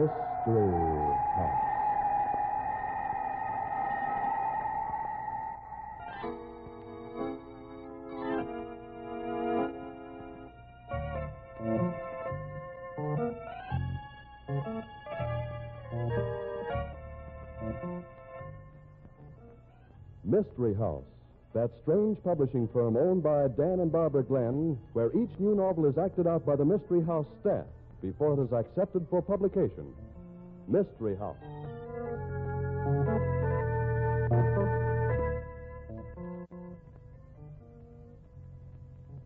Mystery House. Mystery House, that strange publishing firm owned by Dan and Barbara Glenn, where each new novel is acted out by the Mystery House staff before it is accepted for publication. Mystery House.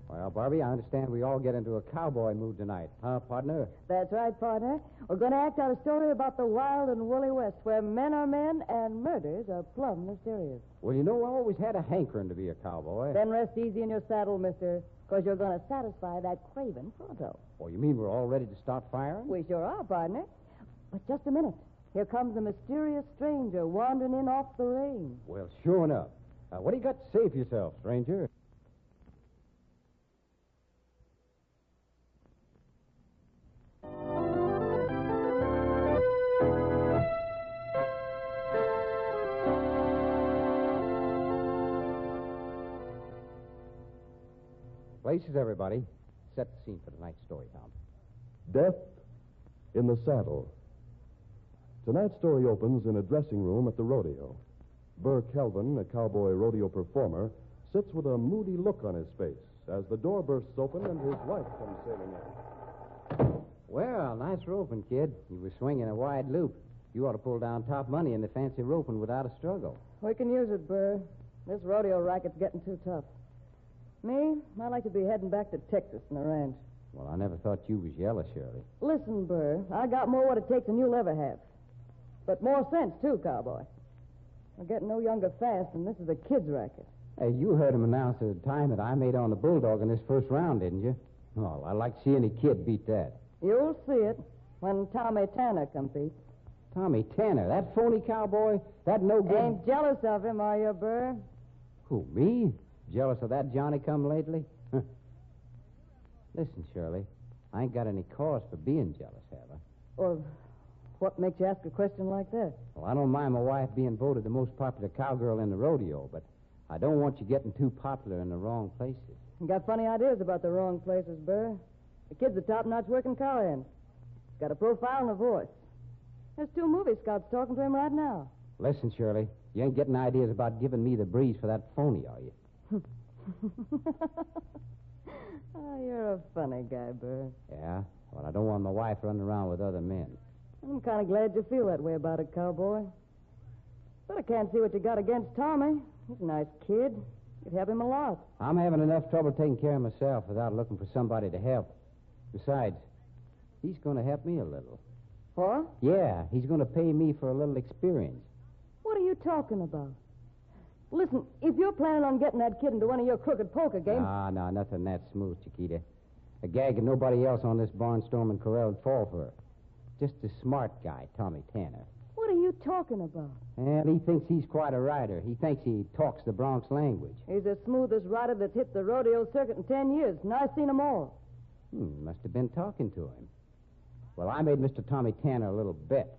Well, Barbie, I understand we all get into a cowboy mood tonight, huh, partner? That's right, partner. We're going to act out a story about the wild and woolly West, where men are men and murders are plumb mysterious. Well, you know, I always had a hankering to be a cowboy. Then rest easy in your saddle, mister, because you're going to satisfy that craven pronto. Oh, you mean we're all ready to start firing? We sure are, partner. But just a minute. Here comes a mysterious stranger wandering in off the range. Well, sure enough. What do you got to say for yourself, stranger? Places, everybody. Set the scene for tonight's story, Tom. Death in the Saddle. Tonight's story opens in a dressing room at the rodeo. Burr Kelvin, a cowboy rodeo performer, sits with a moody look on his face as the door bursts open and his wife comes sailing in. Well, nice roping, kid. You were swinging a wide loop. You ought to pull down top money in the fancy roping without a struggle. We can use it, Burr. This rodeo racket's getting too tough. Me, I'd like to be heading back to Texas in the ranch. Well, I never thought you was jealous, Shirley. Listen, Burr, I got more what it takes than you'll ever have. But more sense, too, cowboy. We're getting no younger fast, and this is a kid's racket. Hey, you heard him announce at the time that I made on the Bulldog in this first round, didn't you? Oh, I'd like to see any kid beat that. You'll see it when Tommy Tanner competes. Tommy Tanner, that phony cowboy, that no good... Ain't jealous of him, are you, Burr? Who, me? Jealous of that Johnny come lately? Listen, Shirley, I ain't got any cause for being jealous, have I? Well, what makes you ask a question like that? Well, I don't mind my wife being voted the most popular cowgirl in the rodeo, but I don't want you getting too popular in the wrong places. You got funny ideas about the wrong places, Burr. The kid's a top-notch working cowhand. He's got a profile and a voice. There's 2 movie scouts talking to him right now. Listen, Shirley, you ain't getting ideas about giving me the breeze for that phony, are you? Oh, you're a funny guy, Burr. Yeah? Well, I don't want my wife running around with other men. I'm kind of glad you feel that way about it, cowboy. But I can't see what you got against Tommy. He's a nice kid. You'd help him a lot. I'm having enough trouble taking care of myself without looking for somebody to help. Besides, he's going to help me a little. What? Yeah, he's going to pay me for a little experience. What are you talking about? Listen, if you're planning on getting that kid into one of your crooked poker games... No, nothing that smooth, Chiquita. A gag that nobody else on this barnstorming corral would fall for. Just a smart guy, Tommy Tanner. What are you talking about? Well, he thinks he's quite a rider. He thinks he talks the Bronx language. He's the smoothest rider that's hit the rodeo circuit in 10 years, and I've seen them all. Must have been talking to him. Well, I made Mr. Tommy Tanner a little bet.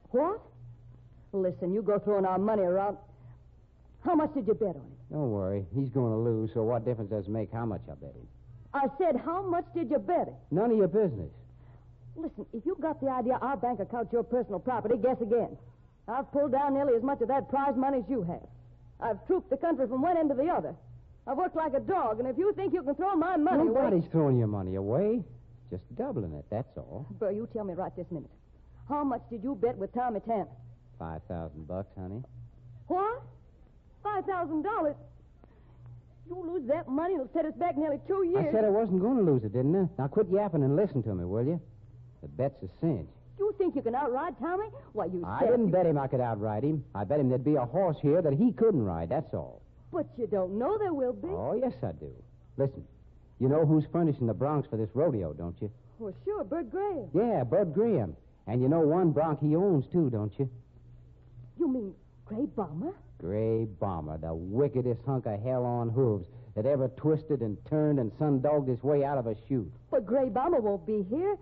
What? Listen, you go throwing our money around... How much did you bet on him? Don't worry. He's going to lose, so what difference does it make how much I bet him? I said, how much did you bet him? None of your business. Listen, if you got the idea our bank account's your personal property, guess again. I've pulled down nearly as much of that prize money as you have. I've trooped the country from one end to the other. I've worked like a dog, and if you think you can throw my money away... Nobody's throwing your money away. Just doubling it, that's all. Burr, you tell me right this minute. How much did you bet with Tommy Tanner? $5,000, honey. What? $5,000? You lose that money, it'll set us back nearly 2 years. I said I wasn't going to lose it, didn't I? Now quit yapping and listen to me, will you? The bet's a cinch. You think you can outride Tommy? Why, you I said... didn't bet him I could outride him. I bet him there'd be a horse here that he couldn't ride, that's all. But you don't know there will be. Oh, yes, I do. Listen, you know who's furnishing the broncs for this rodeo, don't you? Well, sure, Bert Graham. Yeah, Bud Graham. And you know one bronc he owns, too, don't you? You mean Gray Bomber? Gray Bomber, the wickedest hunk of hell on hooves that ever twisted and turned and sun-dogged his way out of a chute. But Gray Bomber won't be here.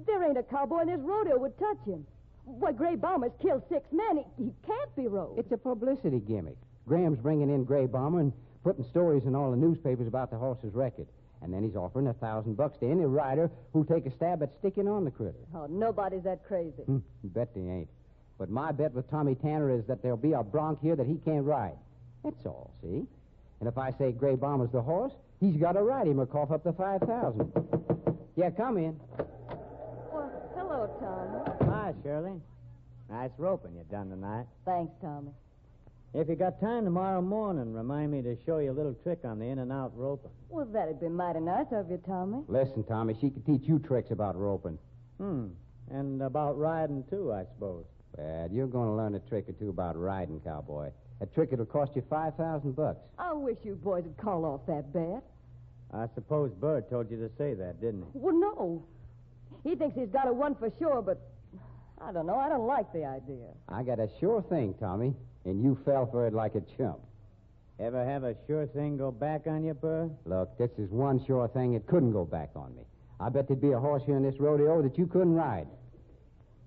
There ain't a cowboy in this rodeo would touch him. Why, Gray Bomber's killed 6 men. He can't be rode. It's a publicity gimmick. Graham's bringing in Gray Bomber and putting stories in all the newspapers about the horse's record. And then he's offering $1,000 to any rider who'll take a stab at sticking on the critter. Oh, nobody's that crazy. Bet they ain't. But my bet with Tommy Tanner is that there'll be a bronc here that he can't ride. That's all, see? And if I say Gray Bomber's the horse, he's got to ride him or cough up the $5,000. Yeah, come in. Well, hello, Tommy. Hi, Shirley. Nice roping you done tonight. Thanks, Tommy. If you got time tomorrow morning, remind me to show you a little trick on the in-and-out roping. Well, that'd be mighty nice of you, Tommy. Listen, Tommy, she could teach you tricks about roping. And about riding, too, I suppose. Well, you're going to learn a trick or two about riding, cowboy. A trick that'll cost you $5,000. I wish you boys would call off that bet. I suppose Bird told you to say that, didn't he? Well, no. He thinks he's got a one for sure, but I don't know. I don't like the idea. I got a sure thing, Tommy, and you fell for it like a chump. Ever have a sure thing go back on you, Bird? Look, this is one sure thing it couldn't go back on me. I bet there'd be a horse here in this rodeo that you couldn't ride.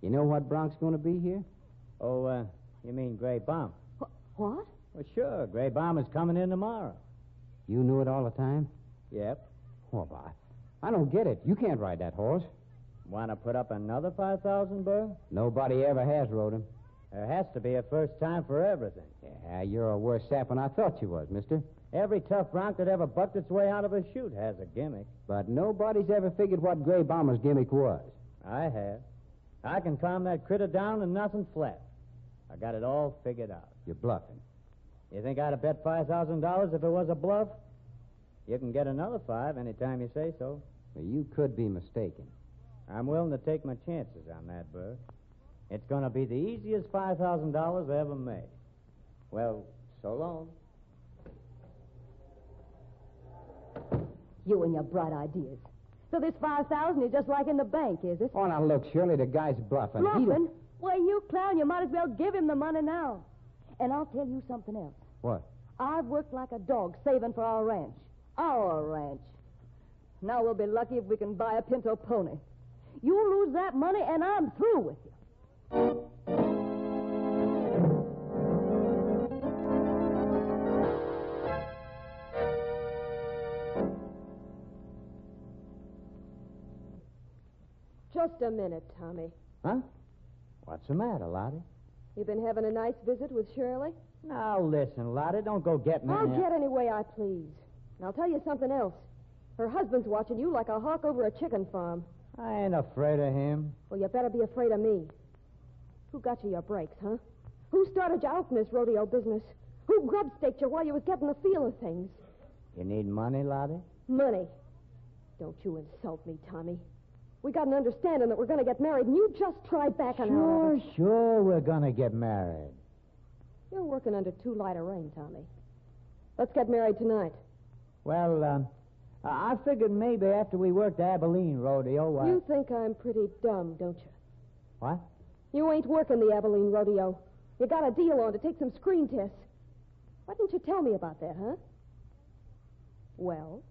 You know what bronc's going to be here? Oh, you mean Gray Bomb? What? Well, sure. Gray Bomb is coming in tomorrow. You knew it all the time? Yep. Well, I don't get it. You can't ride that horse. Want to put up another 5,000, Bird? Nobody ever has rode him. There has to be a first time for everything. Yeah, you're a worse sap than I thought you was, mister. Every tough bronc that ever bucked its way out of a chute has a gimmick. But nobody's ever figured what Gray Bomber's gimmick was. I have. I can calm that critter down and nothing flat. I got it all figured out. You're bluffing. You think I'd have bet $5,000 if it was a bluff? You can get another 5 anytime you say so. Well, you could be mistaken. I'm willing to take my chances on that, Bird. It's going to be the easiest $5,000 I ever made. Well, so long. You and your bright ideas. So this 5,000 is just like in the bank, is it? Oh, now look, Shirley, the guy's bluffing. Bluffing? Why, you clown, you might as well give him the money now. And I'll tell you something else. What? I've worked like a dog saving for our ranch. Our ranch. Now we'll be lucky if we can buy a pinto pony. You lose that money, and I'm through with you. Just a minute, Tommy. Huh? What's the matter, Lottie? You been having a nice visit with Shirley? Now, listen, Lottie, don't go getting I'll in get any way I please. And I'll tell you something else. Her husband's watching you like a hawk over a chicken farm. I ain't afraid of him. Well, you better be afraid of me. Who got you your breaks, huh? Who started you out in this rodeo business? Who grub-staked you while you was getting the feel of things? You need money, Lottie? Money. Don't you insult me, Tommy. We got an understanding that we're going to get married, and you just tried backing out of it. Sure, we're going to get married. You're working under too light a rein, Tommy. Let's get married tonight. Well, I figured maybe after we worked the Abilene rodeo... You think I'm pretty dumb, don't you? What? You ain't working the Abilene rodeo. You got a deal on to take some screen tests. Why didn't you tell me about that, huh? Well?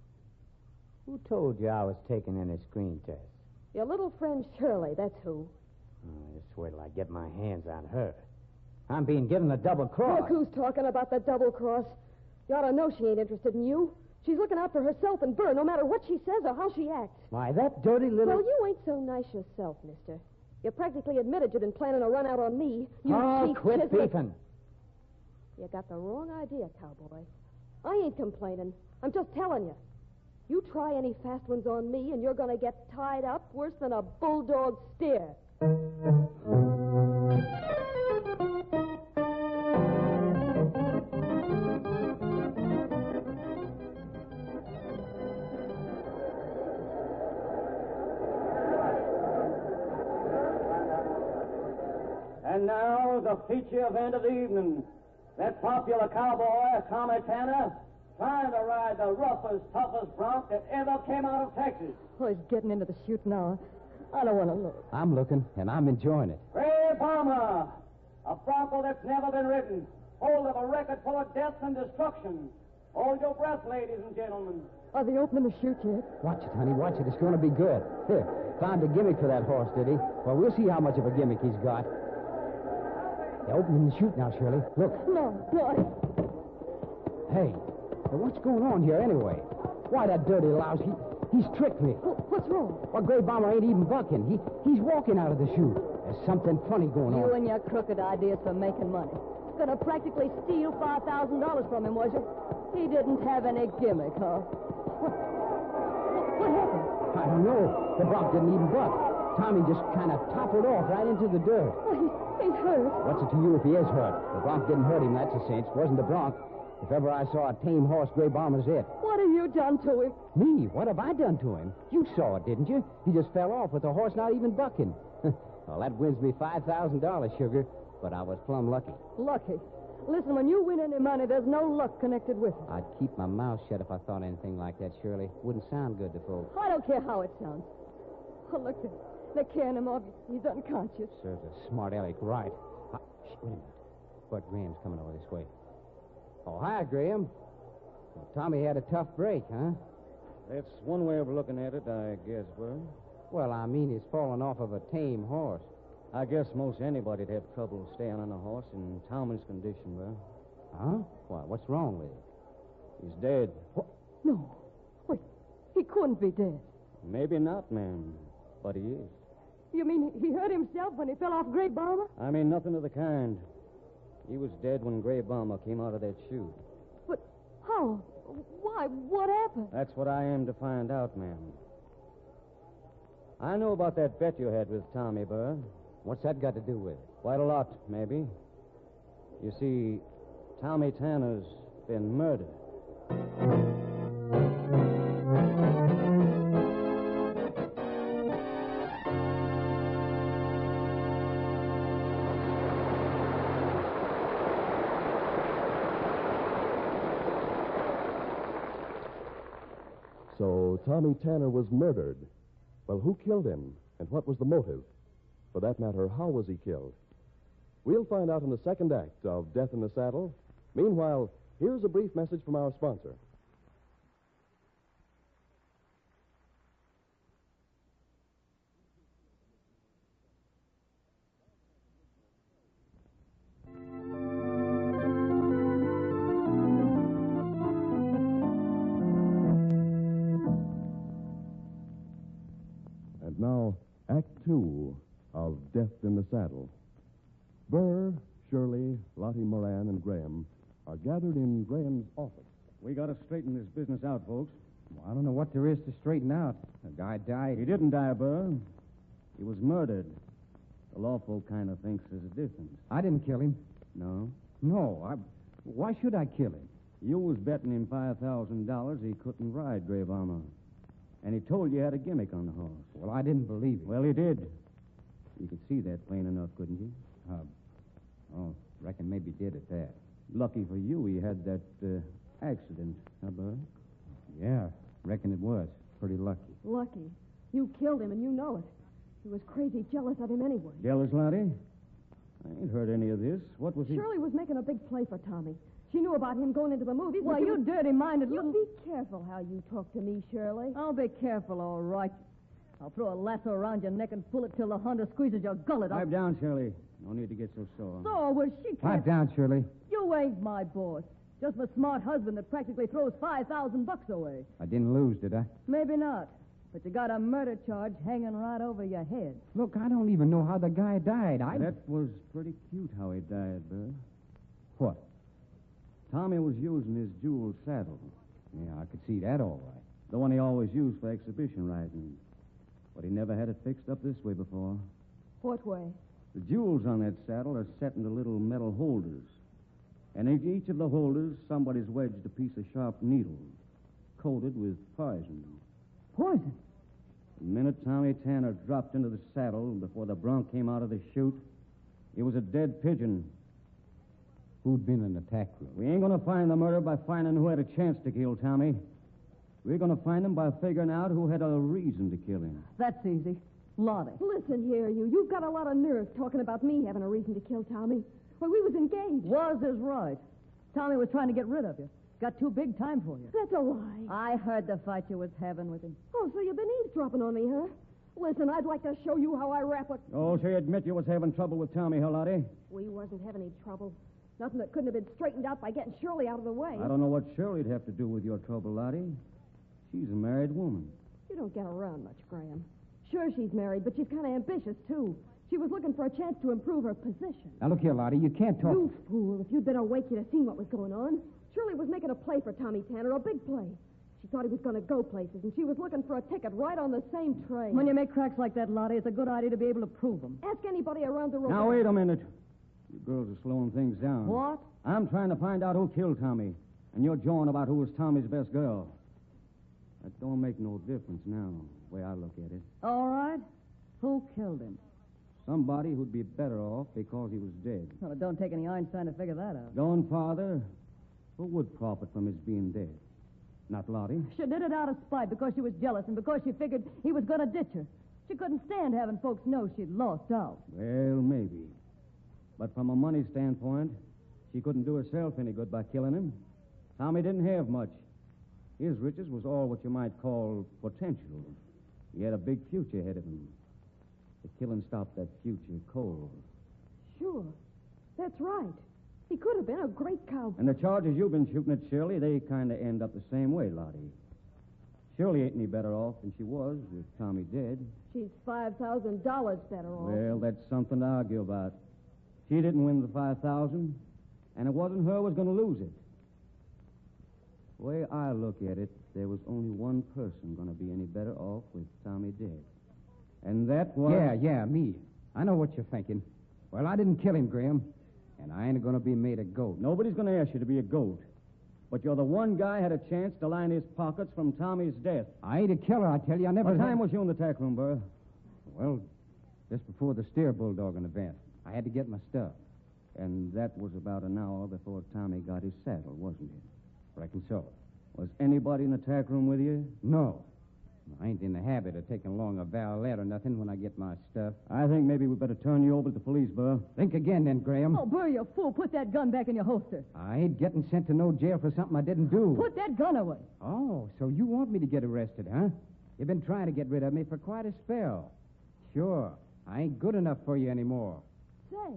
Who told you I was taking any screen tests? Your little friend Shirley, that's who. Oh, just wait till I get my hands on her. I'm being given a double cross. Look who's talking about the double cross. You ought to know she ain't interested in you. She's looking out for herself and Burr, no matter what she says or how she acts. Why, that dirty little... Well, you ain't so nice yourself, mister. You practically admitted you'd been planning a run out on me. You cheap quit chiseler. beefing. You got the wrong idea, cowboy. I ain't complaining. I'm just telling you. You try any fast ones on me, and you're going to get tied up worse than a bulldog steer. And now, the feature event of the evening. That popular cowboy, Tommy Tanner, trying to ride the roughest, toughest bronc that ever came out of Texas. Oh, he's getting into the chute now. I don't want to look. I'm looking, and I'm enjoying it. Gray Bomber, a bronco that's never been ridden, hold of a record full of death and destruction. Hold your breath, ladies and gentlemen. Are they opening the chute yet? Watch it, honey. Watch it. It's going to be good. Here, found a gimmick for that horse, did he? Well, we'll see how much of a gimmick he's got. They're opening the chute now, Shirley. Look. No, boy. Hey, what's going on here anyway? Why, that dirty louse, he's tricked me. What's wrong? Well, Gray Bomber ain't even bucking. He's walking out of the chute. There's something funny going on. You and your crooked ideas for making money. Gonna practically steal $5,000 from him, was you? He didn't have any gimmick, huh? What happened? I don't know. The bronc didn't even buck. Tommy just kind of toppled off right into the dirt. Well, he's hurt. What's it to you if he is hurt? The bronc didn't hurt him, that's a cinch. Wasn't the bronc. If ever I saw a tame horse, Gray Bomber's it. What have you done to him? Me? What have I done to him? You saw it, didn't you? He just fell off with the horse not even bucking. Well, that wins me $5,000, Sugar. But I was plumb lucky. Lucky? Listen, when you win any money, there's no luck connected with it. I'd keep my mouth shut if I thought anything like that, Shirley. Wouldn't sound good to folks. I don't care how it sounds. Oh, look, they're carrying him off. He's unconscious. Serves a smart aleck right. Wait a minute. Bud Graham's coming over this way. Oh, hi, Graham. Well, Tommy had a tough break, huh? That's one way of looking at it, I guess, Bud. Well, I mean, he's fallen off of a tame horse. I guess most anybody'd have trouble staying on a horse in Tommy's condition, Bud. Huh? Why, what's wrong with him? He's dead. What? No. Wait, he couldn't be dead. Maybe not, ma'am, but he is. You mean he hurt himself when he fell off Gray Bomber? I mean nothing of the kind. He was dead when Gray Bomber came out of that chute. But how? Why? What happened? That's what I am to find out, ma'am. I know about that bet you had with Tommy, Bud. What's that got to do with it? Quite a lot, maybe. You see, Tommy Tanner's been murdered. So Tommy Tanner was murdered. Well, who killed him, and what was the motive? For that matter, how was he killed? We'll find out in the second act of Death in the Saddle. Meanwhile, here's a brief message from our sponsor. And now, Act Two of Death in the Saddle. Burr, Shirley, Lottie Moran, and Graham are gathered in Graham's office. We got to straighten this business out, folks. Well, I don't know what there is to straighten out. The guy died. He didn't die, Burr. He was murdered. The law folk kind of thinks there's a difference. I didn't kill him. No? No, why should I kill him? You was betting him $5,000 he couldn't ride Gray Bomber. And he told you he had a gimmick on the horse. Well, I didn't believe it. Well, he did. You could see that plain enough, couldn't you? Reckon maybe did at that. Lucky for you, he had that accident, huh, Burr? Yeah, reckon it was. Pretty lucky. Lucky. You killed him, and you know it. He was crazy jealous of him anyway. Jealous, Lottie? I ain't heard any of this. What was he... Shirley was making a big play for Tommy. She knew about him going into the movies. Well, you dirty-minded You little... be careful how you talk to me, Shirley. I'll be careful, all right. I'll throw a lasso around your neck and pull it till the hunter squeezes your gullet up. Pipe down, Shirley. No need to get so sore. So, well, she can't... Pipe down, Shirley. You ain't my boss. Just a smart husband that practically throws $5,000 away. I didn't lose, did I? Maybe not. But you got a murder charge hanging right over your head. Look, I don't even know how the guy died. That was pretty cute how he died, Burr. What? Tommy was using his jeweled saddle. Yeah, I could see that all right. The one he always used for exhibition riding. But he never had it fixed up this way before. What way? The jewels on that saddle are set into little metal holders. And in each of the holders, somebody's wedged a piece of sharp needle, coated with poison. Poison? The minute Tommy Tanner dropped into the saddle before the bronc came out of the chute, he was a dead pigeon. Who'd been in the attack room? We ain't going to find the murderer by finding who had a chance to kill Tommy. We're going to find him by figuring out who had a reason to kill him. That's easy. Lottie. Listen here, you. You've got a lot of nerve talking about me having a reason to kill Tommy. Well, we was engaged. Was is right. Tommy was trying to get rid of you. Got too big time for you. That's a lie. I heard the fight you was having with him. Oh, so you've been eavesdropping on me, huh? Listen, I'd like to show you how I wrap it. Oh, so you admit you was having trouble with Tommy, huh, Lottie? We wasn't having any trouble. Nothing that couldn't have been straightened out by getting Shirley out of the way. I don't know what Shirley'd have to do with your trouble, Lottie. She's a married woman. You don't get around much, Graham. Sure, she's married, but she's kind of ambitious, too. She was looking for a chance to improve her position. Now, look here, Lottie, you can't talk... You fool. If you'd been awake, you'd have seen what was going on. Shirley was making a play for Tommy Tanner, a big play. She thought he was going to go places, and she was looking for a ticket right on the same train. When you make cracks like that, Lottie, it's a good idea to be able to prove them. Ask anybody around the road. Now, wait a minute. You girls are slowing things down. What? I'm trying to find out who killed Tommy, and you're jawing about who was Tommy's best girl. That don't make no difference now, the way I look at it. All right. Who killed him? Somebody who'd be better off because he was dead. Well, it don't take any Einstein to figure that out. Going farther, who would profit from his being dead? Not Lottie. She did it out of spite because she was jealous and because she figured he was going to ditch her. She couldn't stand having folks know she'd lost out. Well, maybe. But from a money standpoint, she couldn't do herself any good by killing him. Tommy didn't have much. His riches was all what you might call potential. He had a big future ahead of him. The killing stopped that future cold. Sure. That's right. He could have been a great cowboy. And the charges you've been shooting at Shirley, they kind of end up the same way, Lottie. Shirley ain't any better off than she was with Tommy dead. She's $5,000 better off. Well, that's something to argue about. She didn't win the $5,000, and it wasn't her was going to lose it. The way I look at it, there was only one person going to be any better off with Tommy dead. And that was... Yeah, me. I know what you're thinking. Well, I didn't kill him, Graham. And I ain't going to be made a goat. Nobody's going to ask you to be a goat. But you're the one guy had a chance to line his pockets from Tommy's death. I ain't a killer, I tell you. I never... What time was you in the tack room, Burr? Well, just before the steer bulldogging event. I had to get my stuff. And that was about an hour before Tommy got his saddle, wasn't it? Reckon so. Was anybody in the tack room with you? No. I ain't in the habit of taking along a valet or nothing when I get my stuff. I think maybe we better turn you over to the police, Burr. Think again then, Graham. Oh, Burr, you fool. Put that gun back in your holster. I ain't getting sent to no jail for something I didn't do. Put that gun away. Oh, so you want me to get arrested, huh? You've been trying to get rid of me for quite a spell. Sure. I ain't good enough for you anymore. Say,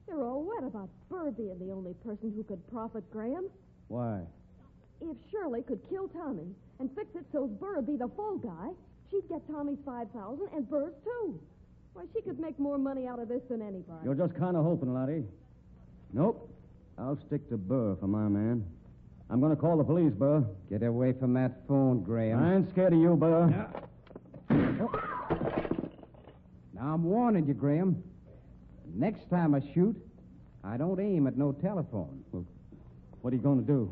you're all wet about Burr being the only person who could profit, Graham. Why? If Shirley could kill Tommy and fix it so Burr would be the fall guy, she'd get Tommy's $5,000 and Burr's too. Why, she could make more money out of this than anybody. You're just kind of hoping, Lottie. Nope. I'll stick to Burr for my man. I'm going to call the police, Burr. Get away from that phone, Graham. I ain't scared of you, Burr. Now, I'm warning you, Graham. Next time I shoot, I don't aim at no telephone. Well, what are you going to do?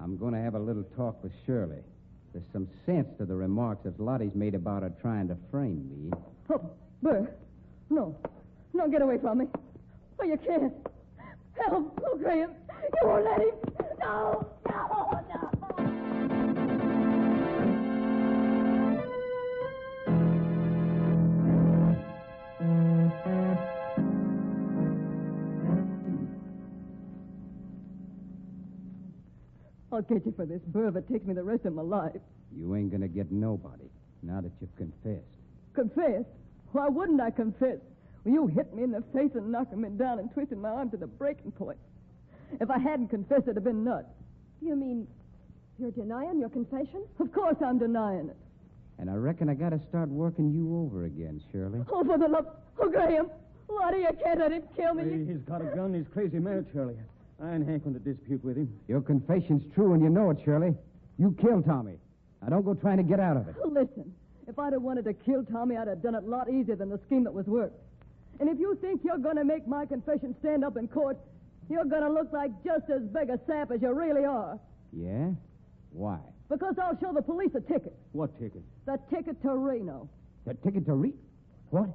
I'm going to have a little talk with Shirley. There's some sense to the remarks that Lottie's made about her trying to frame me. Oh, Burr. No. No, get away from me. Oh, you can't. Help. Oh, Graham. You won't let him. No. No. I'll get you for this, Burr, if it takes me the rest of my life. You ain't going to get nobody, now that you've confessed. Confess? Why wouldn't I confess? Well, you hit me in the face and knocked me down and twisted my arm to the breaking point. If I hadn't confessed, it'd have been nuts. You mean you're denying your confession? Of course I'm denying it. And I reckon I got to start working you over again, Shirley. Oh, for the love... Oh, Graham. Lottie, you can't let him kill me. Hey, he's got a gun. He's crazy mad, Shirley. I ain't hankering to dispute with him. Your confession's true, and you know it, Shirley. You killed Tommy. Now, don't go trying to get out of it. Listen, if I'd have wanted to kill Tommy, I'd have done it a lot easier than the scheme that was worked. And if you think you're going to make my confession stand up in court, you're going to look like just as big a sap as you really are. Yeah? Why? Because I'll show the police a ticket. What ticket? The ticket to Reno. The ticket to What?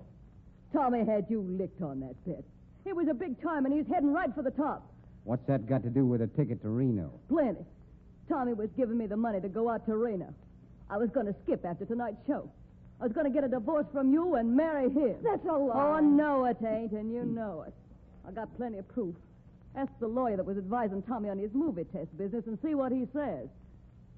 Tommy had you licked on that bet. It was a big time, and he's heading right for the top. What's that got to do with a ticket to Reno? Plenty. Tommy was giving me the money to go out to Reno. I was going to skip after tonight's show. I was going to get a divorce from you and marry him. That's a lie. Oh, no, it ain't, and you know it. I got plenty of proof. Ask the lawyer that was advising Tommy on his movie test business and see what he says.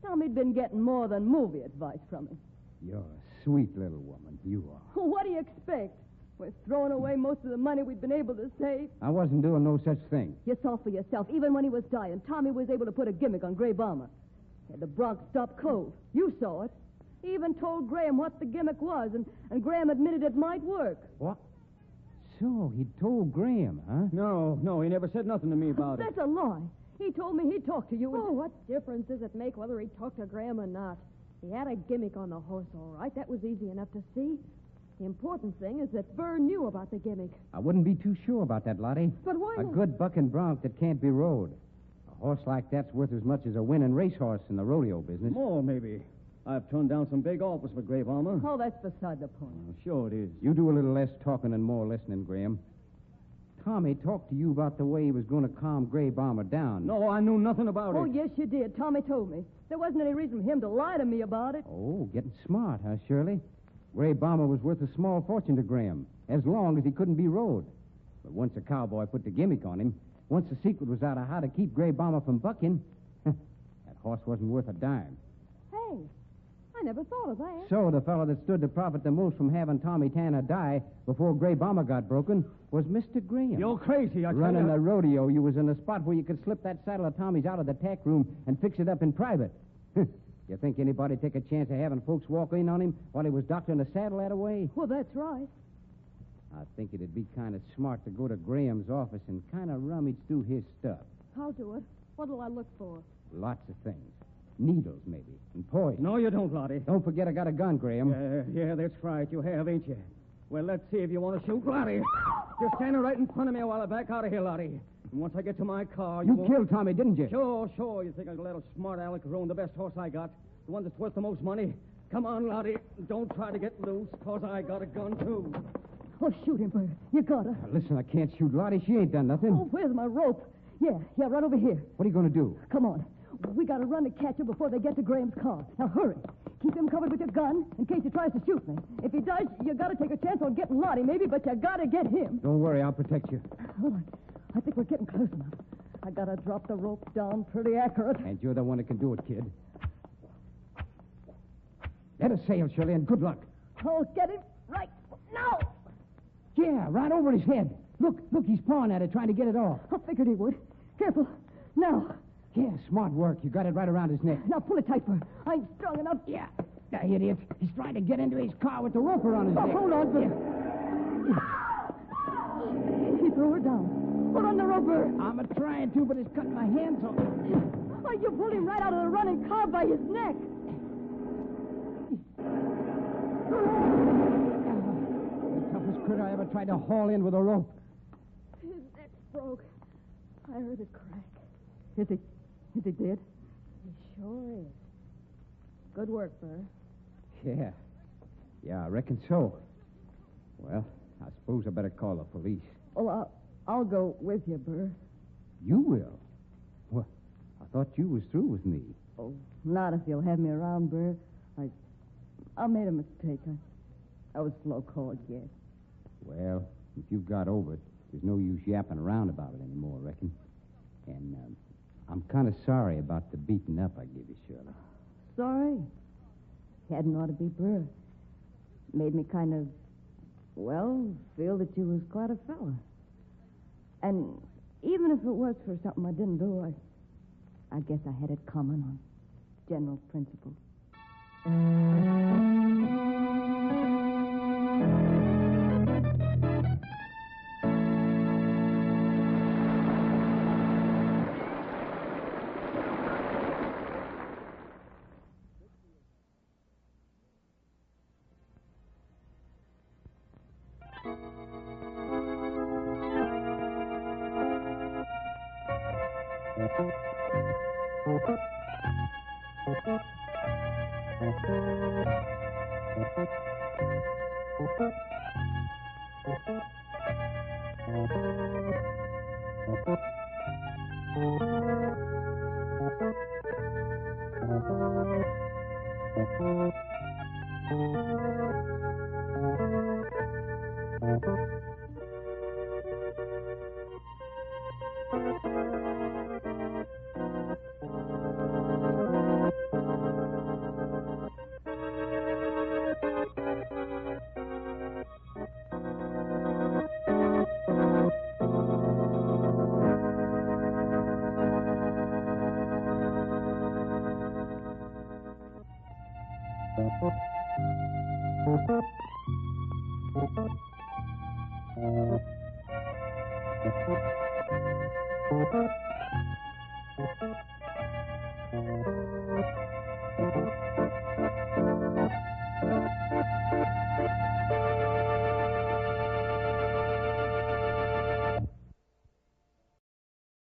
Tommy'd been getting more than movie advice from him. You're a sweet little woman. You are. What do you expect? We're throwing away most of the money we'd been able to save. I wasn't doing no such thing. You saw for yourself. Even when he was dying, Tommy was able to put a gimmick on Gray Bomber. Had the Bronx stop cold. You saw it. He even told Graham what the gimmick was, and Graham admitted it might work. What? So, he told Graham, huh? No, he never said nothing to me about it. That's a lie. He told me he'd talk to you. Oh, what difference does it make whether he talked to Graham or not? He had a gimmick on the horse, all right. That was easy enough to see. The important thing is that Burr knew about the gimmick. I wouldn't be too sure about that, Lottie. But why A not? good bucking bronc that can't be rode. A horse like that's worth as much as a winning racehorse in the rodeo business. More, maybe. I've turned down some big offers for Gray Bomber. Oh, that's beside the point. Sure it is. You do a little less talking and more listening, Graham. Tommy talked to you about the way he was going to calm Gray Bomber down. No, I knew nothing about Oh, it. yes, you did. Tommy told me. There wasn't any reason for him to lie to me about it. Oh, getting smart, huh, Shirley? Gray Bomber was worth a small fortune to Graham, as long as he couldn't be rode. But once a cowboy put the gimmick on him, once the secret was out of how to keep Gray Bomber from bucking, that horse wasn't worth a dime. Hey, I never thought of that. So the fellow that stood to profit the most from having Tommy Tanner die before Gray Bomber got broken was Mr. Graham. You're crazy, I tell Running you. the rodeo, you was in a spot where you could slip that saddle of Tommy's out of the tack room and fix it up in private. You think anybody'd take a chance of having folks walk in on him while he was doctoring the saddle that way? Well, that's right. I think it'd be kind of smart to go to Graham's office and kind of rummage through his stuff. I'll do it. What'll I look for? Lots of things. Needles, maybe, and poison. No, you don't, Lottie. Don't forget I got a gun, Graham. Yeah, that's right. You have, ain't you? Well, let's see if you want to shoot Lottie. You're standing right in front of me while I back out of here, Lottie. And once I get to my car, You won't... killed Tommy, didn't you? Sure. You think I'll let a smart aleck ruin the best horse I got? The one that's worth the most money? Come on, Lottie. Don't try to get loose, because I got a gun, too. Oh, shoot him, Bert. You gotta. Now, listen, I can't shoot Lottie. She ain't done nothing. Oh, where's my rope? Yeah, right over here. What are you going to do? Come on. We gotta run to catch her before they get to Graham's car. Now, hurry. Keep him covered with your gun in case he tries to shoot me. If he does, you gotta take a chance on getting Lottie, maybe, but you gotta get him. Don't worry, I'll protect you. Hold on. I think we're getting close enough. I gotta drop the rope down pretty accurate. And you're the one that can do it, kid. Let us sail, Shirley, and good luck. I'll get him right now. Yeah, right over his head. Look, he's pawing at it, trying to get it off. I figured he would. Careful. Now. Yeah, smart work. You got it right around his neck. Now pull it tight, Bert. I ain't strong enough. Yeah, that idiot. He's trying to get into his car with the rope around his neck. Hold on, Bert. He threw her down. Hold on the rope, Bert. I'm trying to, but it's cutting my hands off. Oh, you pulled him right out of the running car by his neck. The toughest critter I ever tried to haul in with a rope. His neck's broke. I heard it crack. Is he dead? He sure is. Good work, Burr. Yeah, I reckon so. Well, I suppose I better call the police. Well, I'll go with you, Burr. You will? Well, I thought you was through with me. Oh, not if you'll have me around, Burr. I made a mistake. I was slow-called, yes. Well, if you've got over it, there's no use yapping around about it anymore, I reckon. And I'm kind of sorry about the beating up I give you, Shirley. Sorry? Hadn't ought to be, Burr. Made me kind of, feel that you was quite a fella. And even if it was for something I didn't do, I guess I had it coming on general principles.